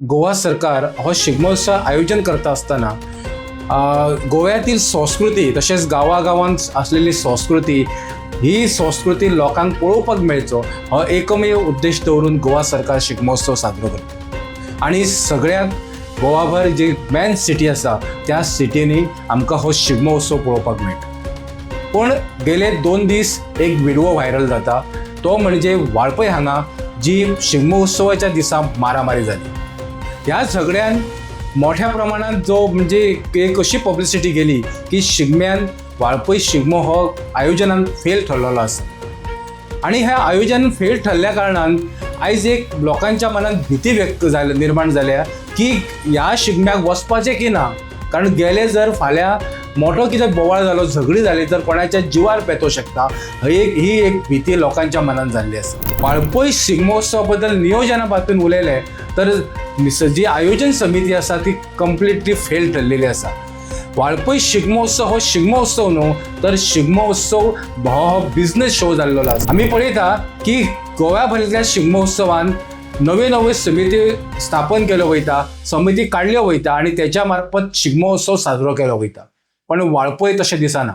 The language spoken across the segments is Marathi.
गोवा सरकार हो शिगमोत्सव आयोजन करता असताना गोव्यातील संस्कृती तसेच गावागावांत असलेली संस्कृती ही संस्कृती लोकांक पळोवपाक मेळचो हो एकमेव उद्देश दवरून गोवा सरकार शिगमोत्सव साजरो करता। आणि सगळ्याक गोवाभर जी मेन सिटी आसा त्या सिटीनी आमकां हो शिगमोत्सव पळोवपाक मेळटा। पण गेले 2 दीस एक व्हिडिओ व्हायरल जाता, तो म्हणजे वाळपय हांगा जी शिगमोत्सवाच्या दिसा मारामारी जाली। ह्या झगड्यान मोठ्या प्रमाणात जो म्हणजे एक अशी पब्लिसिटी गेली की शिगम्यान वाळपय शिगमो हो आयोजनान फेल ठरलेलो आसा। आणि ह्या आयोजन फेल ठरल्या कारणान आयज एक लोकांच्या मनात भीती व्यक्त निर्माण जाल्या की ह्या शिगम्याक वचपाचें की ना, कारण गेले जर फाल्यां मोठो कितें बोवाळ जालो, झगडी जाली तर कोणाच्या जिवार पेतो शकता, ही एक भीती लोकांच्या मनात जाल्ली आसा। वाळपय शिगमोत्सवा बद्दल नियोजना बाबतींत उलयले तर जी आयोजन समिती आसा ती कंप्लिटली फेल ठरलेली आसा। वाळपय शिगमोत्सव हो शिगमोत्सव न्हू तर शिगमोत्सव हो बिझनेस शो जाल्लो आसा। आमी पळयता की गोव्या भरिल्ल्या शिगमोत्सवान नवे समिती स्थापन केल्यो वयता, समिती काडल्यो वयता आणि त्याच्या मार्फत शिगमोत्सव साजरो केलो वयता। पण वाळपय तशें दिसना।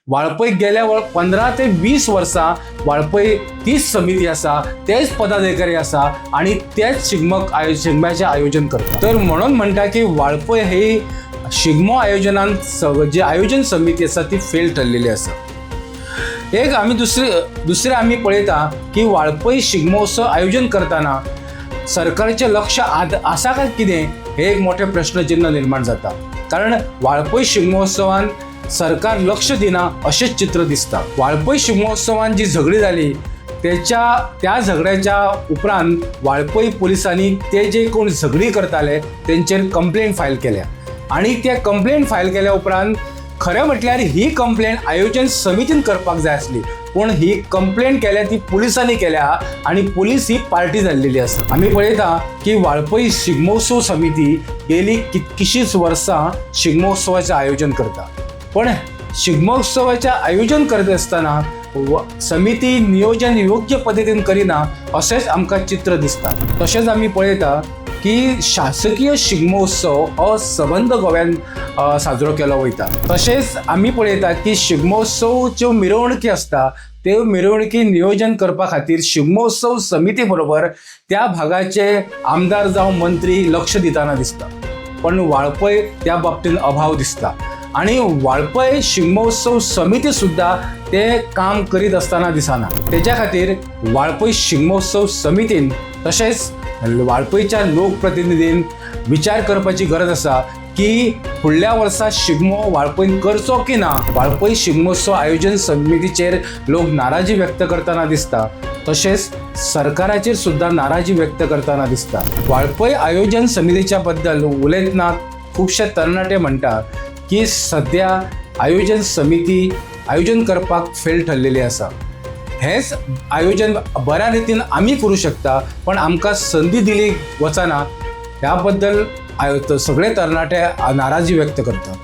वाळपय गेल्या 15 ते 20 वर्सां वाळपय तीच समिती आसा, तेच पदाधिकारी आसा आणि तेच शिगम्याचें आयोजन करता। तर म्हणून म्हणटा की वाळपय ही शिगमो आयोजनांत जी आयोजन समिती आसा ती फेल ठरलेली आसा। एक आमी दुसरे आमी पळयता की वाळपय शिगमोत्सव आयोजन करताना सरकारचें लक्ष आसा काय कितें हे एक मोठे प्रश्नचिन्ह निर्माण जाता। कारण वाळपय शिगमोत्सवान सरकार लक्ष दिना अशेंच चित्र दिसता। वाळपय शिगमोत्सवान जी झगडी जाली त्या झगड्याच्या उपरांत वाळपय पुलिसांनी ते जे कोण झगडी करताले तेंचेर कंप्लेंट फायल केल्या आणि त्या कंप्लेंट फायल केल्या उपरांत खरें म्हटल्यार ही कंप्लेंट आयोजन समितीन करपाक जाय आसली, पण ही कंप्लेंट केल्या ती पुलिसांनी केल्या आणि पुलीस ही पार्टी जाल्लेली आसा। आमी पळयता की वाळपय शिगमोत्सव समिती गेली कितकीशींच वर्सां शिगमोत्सवाचें आयोजन करता, पण शिगमोत्सवाचें आयोजन करता आसतना समिती नियोजन योग्य पद्दतीन करिना अशेंच आमकां चित्र दिसता। तशेंच आमी पळयता की शासकीय शिगमोत्सव हो सबंद गोव्यान साजरो केलो वयता। तशेंच आमी पळयता की शिगमोत्सवच्यो मिरवणुकी आसता त्यो मिरवणुकी नियोजन करपा खातीर शिगमोत्सव समिती बरोबर त्या भागाचे आमदार जावं मंत्री लक्ष दिताना दिसता, पण वाळपय त्या बाबतीन अभाव दिसता। आणि वाळपय शिगमोत्सव समिती सुद्धा ते काम करीत असताना दिसना। त्याच्या खातीर वाळपय शिगमोत्सव समितीन तशेंच वाळपयच्या लोकप्रतिनिधीन विचार करपाची गरज आसा की फुडल्या वर्सा शिगमो वाळपयन करचो की ना। वाळपय शिगमोत्सव आयोजन समितीचेर लोक नाराजी व्यक्त करताना दिसता, तशेंच सरकाराचेर सुद्धा नाराजी व्यक्त करताना दिसता। वाळपय आयोजन समितीच्या बद्दल उलयतना खुबशे तरणाटे म्हणटा की सध्या आयोजन समिती आयोजन करपाक फेल ठरलेली आसा। हेच आयोजन बऱ्या रितीन आमी करू शकता, पण आमकां संधी दिली वचना ह्या बद्दल सगळे तरणाटे नाराजी व्यक्त करतात।